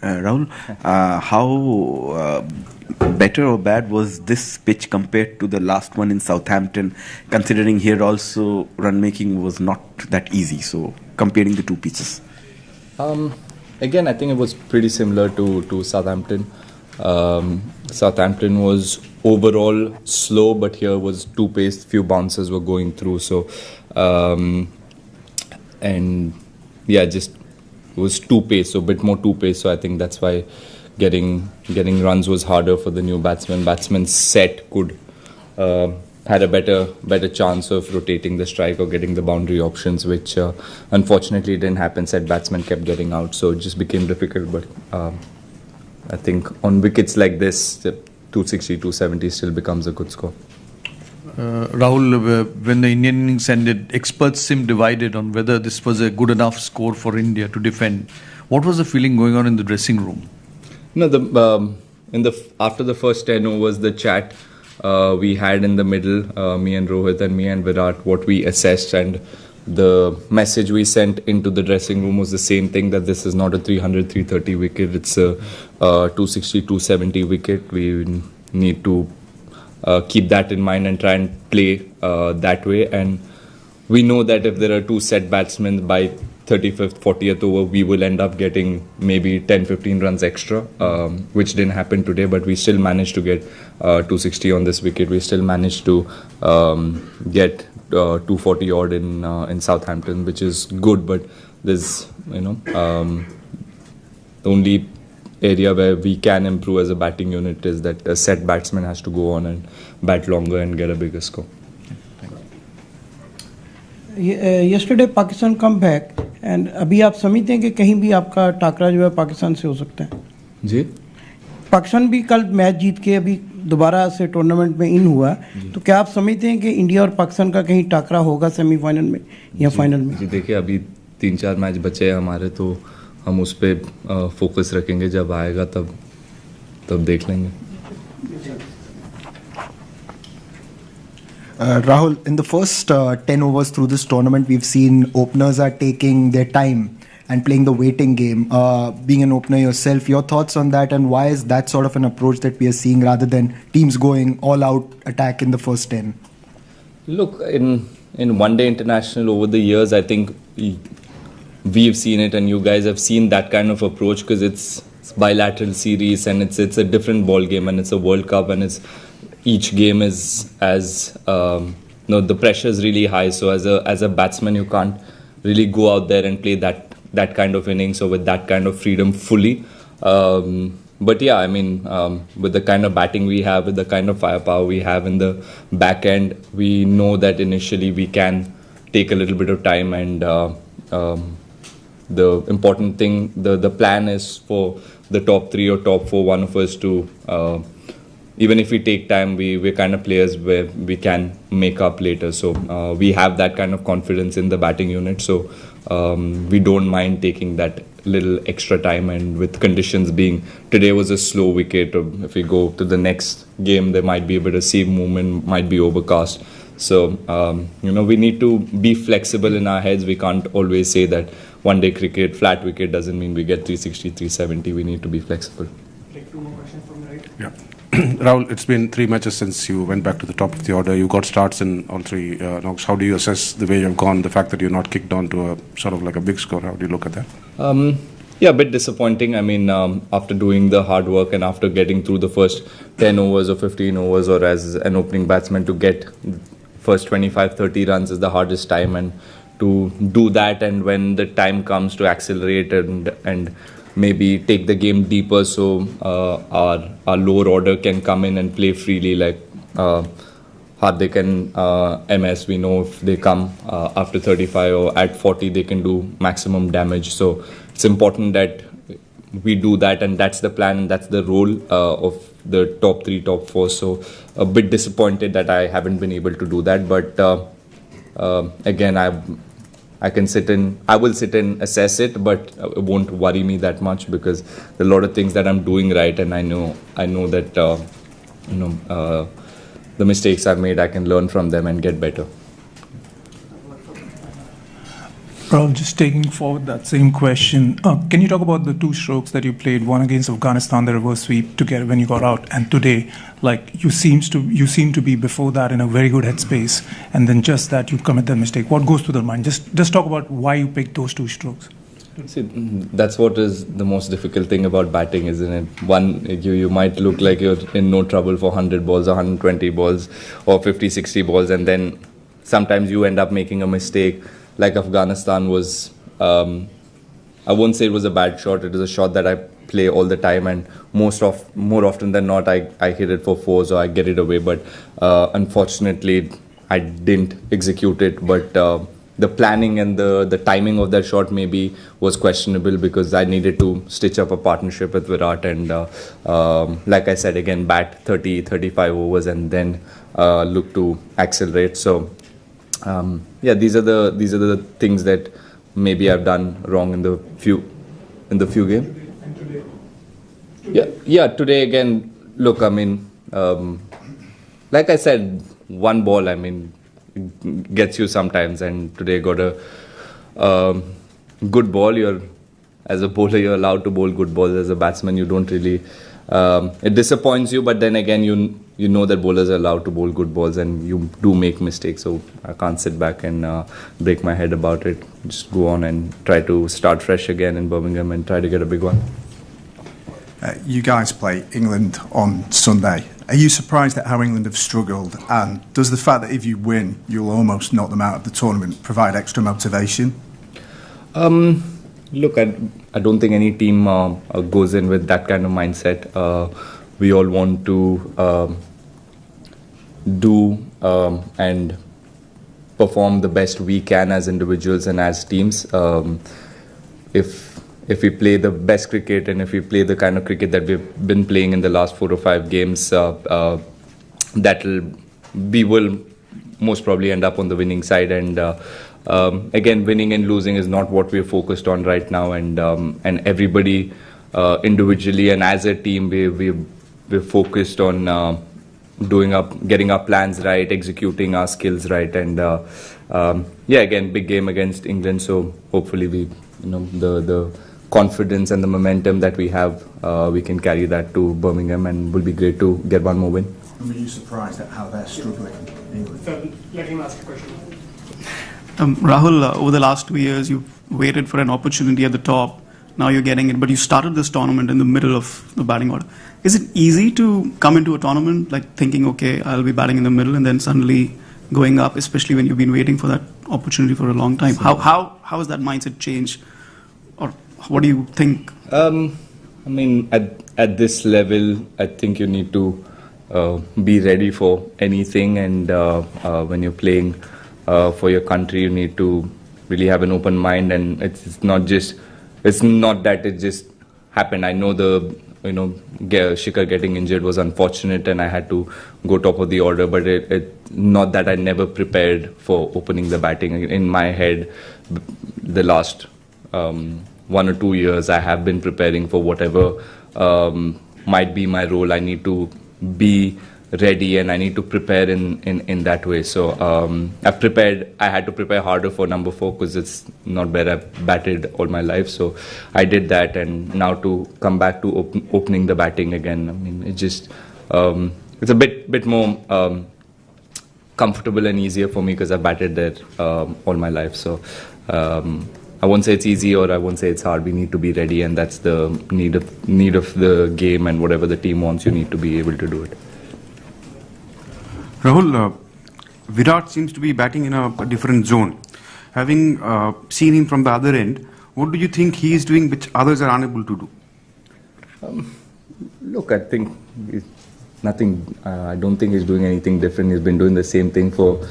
Rahul, how better or bad was this pitch compared to the last one in Southampton, considering here also run making was not that easy, so comparing the two pitches? Again, I think it was pretty similar to Southampton. Southampton was overall slow, but here was two pace, few bounces were going through. So, and yeah, just it was two pace, so a bit more two pace. So I think that's why getting runs was harder for the new batsman. Batsman's set could had a better chance of rotating the strike or getting the boundary options, which unfortunately didn't happen. Set batsmen kept getting out, so it just became difficult. But I think on wickets like this, 260, 270 still becomes a good score. Rahul, when the Indian innings ended, experts seemed divided on whether this was a good enough score for India to defend. What was the feeling going on in the dressing room? No, after the first 10 overs, the chat we had in the middle, me and Rohit and me and Virat, what we assessed, and the message we sent into the dressing room was the same thing, that this is not a 300, 330 wicket, it's a 260, 270 wicket. We need to keep that in mind and try and play that way. And we know that if there are two set batsmen by 35th, 40th over, we will end up getting maybe 10, 15 runs extra, which didn't happen today, but we still managed to get 260 on this wicket. We still managed to get 240 odd in Southampton, which is good, but there's, the only area where we can improve as a batting unit is that a set batsman has to go on and bat longer and get a bigger score. Yesterday Pakistan come back and अभी आप समझते हैं कि कहीं भी आपका टाकरा जो है पाकिस्तान से हो सकता है जी पाकिस्तान भी कल मैच जीत के अभी दोबारा से टूर्नामेंट में इन हुआ तो क्या आप समझते हैं कि इंडिया और पाकिस्तान का कहीं टाकरा होगा सेमीफाइनल में या फाइनल में जी देखिए अभी 3-4 मैच बचे हैं हमारे तो हम उस पे फोकस रखेंगे जब आएगा तब देख लेंगे Rahul, in the first 10 overs through this tournament, we've seen openers are taking their time and playing the waiting game. Being an opener yourself, your thoughts on that, and why is that sort of an approach that we are seeing rather than teams going all-out attack in the first 10? Look, in one-day international over the years, I think we've seen it and you guys have seen that kind of approach because it's bilateral series and it's a different ball game and it's a World Cup and it's each game is the pressure is really high. So as a batsman, you can't really go out there and play that kind of innings or with that kind of freedom fully. But yeah, I mean, with the kind of batting we have, with the kind of firepower we have in the back end, we know that initially we can take a little bit of time and the important thing, the plan is for the top 3 or top 4, one of us to even if we take time, we're kind of players where we can make up later. So we have that kind of confidence in the batting unit. So we don't mind taking that little extra time. And with conditions being, today was a slow wicket. Or if we go to the next game, there might be a bit of seam movement, might be overcast. So, we need to be flexible in our heads. We can't always say that one-day cricket, flat wicket doesn't mean we get 360, 370. We need to be flexible. Take 2 more questions from the right. Yeah. Rahul, it's been 3 matches since you went back to the top of the order. You got starts in all 3 knocks. How do you assess the way you've gone, the fact that you're not kicked on to a sort of like a big score? How do you look at that? Yeah, a bit disappointing. I mean, after doing the hard work and after getting through the first 10 overs or 15 overs or as an opening batsman to get first 25, 30 runs is the hardest time. And to do that and when the time comes to accelerate and maybe take the game deeper so our lower order can come in and play freely like Hardik and MS. We know if they come after 35 or at 40 they can do maximum damage. So it's important that we do that and that's the plan and that's the role of the top 3, top 4. So a bit disappointed that I haven't been able to do that. But again, I will sit and assess it, but it won't worry me that much because there are a lot of things that I'm doing right, and I know that the mistakes I've made, I can learn from them and get better. Rahul, just taking forward that same question, can you talk about the two strokes that you played, one against Afghanistan, the reverse sweep together when you got out, and today, like you seem to be before that in a very good headspace, and then just that you commit that mistake. What goes through the mind? Just talk about why you picked those two strokes. See, that's what is the most difficult thing about batting, isn't it? One, you might look like you're in no trouble for 100 balls, 120 balls, or 50, 60 balls, and then sometimes you end up making a mistake. Like Afghanistan was, I won't say it was a bad shot. It is a shot that I play all the time, and more often than not, I hit it for fours or I get it away. But unfortunately, I didn't execute it. But the planning and the timing of that shot maybe was questionable because I needed to stitch up a partnership with Virat and, like I said, again, bat 30, 35 overs and then look to accelerate. So. Yeah, these are the things that maybe I've done wrong in the few games. Yeah. Today again. Look, I mean, like I said, one ball. I mean, gets you sometimes, and today got a good ball. As a bowler, you're allowed to bowl good balls. As a batsman, you don't really. It disappoints you, but then again, you know that bowlers are allowed to bowl good balls and you do make mistakes, so I can't sit back and break my head about it. Just go on and try to start fresh again in Birmingham and try to get a big one. You guys play England on Sunday. Are you surprised at how England have struggled, and does the fact that if you win you'll almost knock them out of the tournament provide extra motivation? Look, I don't think any team goes in with that kind of mindset. We all want to do and perform the best we can as individuals and as teams. If we play the best cricket and if we play the kind of cricket that we've been playing in the last 4 or 5 games, we will most probably end up on the winning side. And again, winning and losing is not what we're focused on right now. And everybody individually and as a team, we're focused on getting our plans right, executing our skills right, and again, big game against England. So hopefully the confidence and the momentum that we have, we can carry that to Birmingham, and will be great to get one more win. Were you surprised at how they're struggling, England? Let him ask a question. Rahul, over the last 2 years, you've waited for an opportunity at the top. Now you're getting it, but you started this tournament in the middle of the batting order. Is it easy to come into a tournament like thinking, okay, I'll be batting in the middle, and then suddenly going up, especially when you've been waiting for that opportunity for a long time? How has that mindset changed, or what do you think? I mean, at this level, I think you need to be ready for anything, and when you're playing for your country, you need to really have an open mind, and it's not that it just happened. I know Shikhar getting injured was unfortunate and I had to go top of the order, but it not that I never prepared for opening the batting. In my head, the last 1 or 2 years, I have been preparing for whatever might be my role. I need to be ready and I need to prepare in that way. So I had to prepare harder for number 4 because it's not where I've batted all my life. So I did that, and now to come back to opening the batting again, I mean, it just it's a bit more comfortable and easier for me because I've batted there all my life. So I won't say it's easy or I won't say it's hard. We need to be ready, and that's the need of the game, and whatever the team wants, you need to be able to do it. Rahul, Virat seems to be batting in a different zone. Having seen him from the other end, what do you think he is doing which others are unable to do? Look, I think it's nothing. I don't think he's doing anything different. He's been doing the same thing for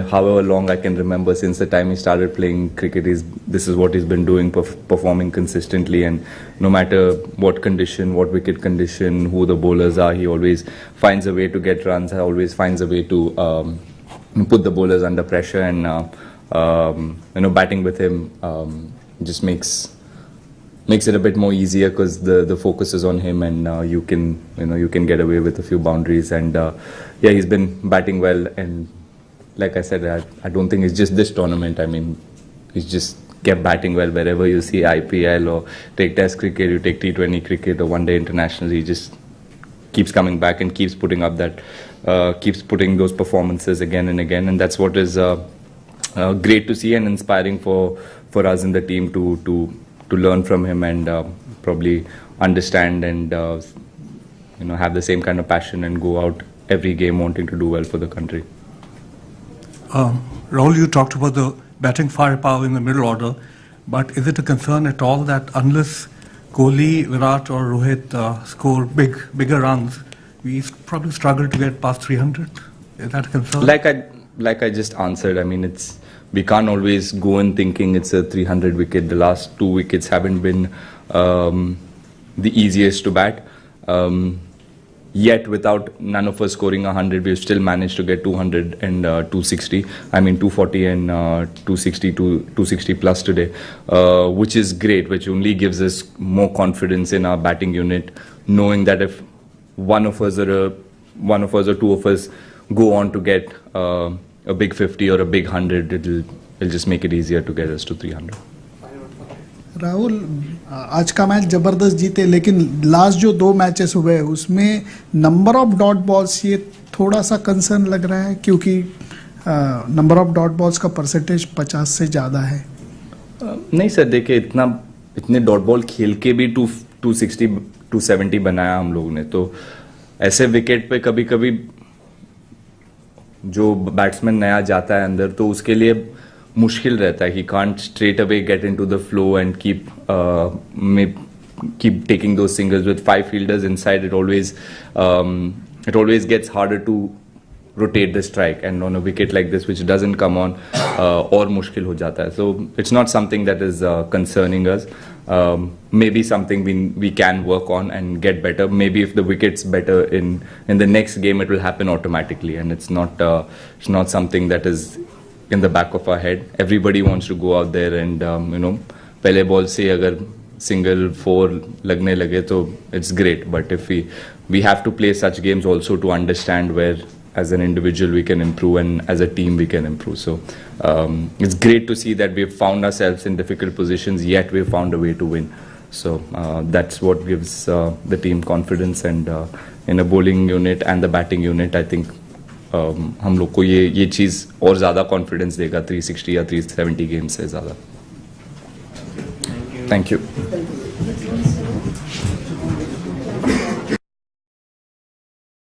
however long I can remember. Since the time he started playing cricket, this is what he's been doing, performing consistently, and no matter what condition, what wicket condition, who the bowlers are, he always finds a way to get runs. He always finds a way to put the bowlers under pressure, and batting with him just makes it a bit more easier because the focus is on him, and you can get away with a few boundaries. And he's been batting well, and like I said, I don't think it's just this tournament. I mean, he's just kept batting well wherever you see IPL or take Test cricket, you take T20 cricket or One Day International. He just keeps coming back and keeps putting up that, keeps putting those performances again and again, and that's what is great to see and inspiring for us in the team to learn from him and probably understand and have the same kind of passion and go out every game wanting to do well for the country. Rahul, you talked about the batting firepower in the middle order, but is it a concern at all that unless Kohli, Virat or Rohit score bigger runs, we probably struggle to get past 300? Is that a concern? Like I just answered, I mean, we can't always go in thinking it's a 300 wicket. The last 2 wickets haven't been the easiest to bat. Yet without none of us scoring 100, we've still managed to get 200 and 260. I mean 240 and 260 to 260 plus today, which is great, which only gives us more confidence in our batting unit, knowing that if one of us or two of us go on to get a big 50 or a big 100, it'll just make it easier to get us to 300. Rahul, आज का match जबरदस्त जीते, लेकिन last जो 2 matches हुए उसमें number of dot balls ये थोड़ा सा कंसर्न लग रहा है, क्योंकि नंबर ऑफ डॉट बॉल्स का परसेंटेज 50 से ज़्यादा है. नहीं सर, देखिए इतने डॉट बॉल खेल के भी 260 270 बनाया हम लोगों ने, तो ऐसे विकेट पे कभी कभी जो बैट्समैन नया जाता है अंदर तो उसके लिए मुश्किल रहता है. He can't straight away get into the flow and keep taking those singles. With 5 fielders inside, it always gets harder to rotate the strike, and on a wicket like this which doesn't come on, और मुश्किल हो जाता है. So it's not something that is concerning us. Maybe something we can work on and get better. Maybe if the wicket's better in the next game, it will happen automatically, and it's not something that is in the back of our head. Everybody wants to go out there and पहले ball से अगर single 4 लगने लगे तो it's great. But if we have to play such games also to understand where as an individual we can improve and as a team we can improve. So it's great to see that we've found ourselves in difficult positions, yet we've found a way to win. So that's what gives the team confidence, and in a bowling unit and the batting unit, I think हम लोग को ये चीज़ और ज़्यादा confidence देगा 360 या 370 games से ज़्यादा. Thank you.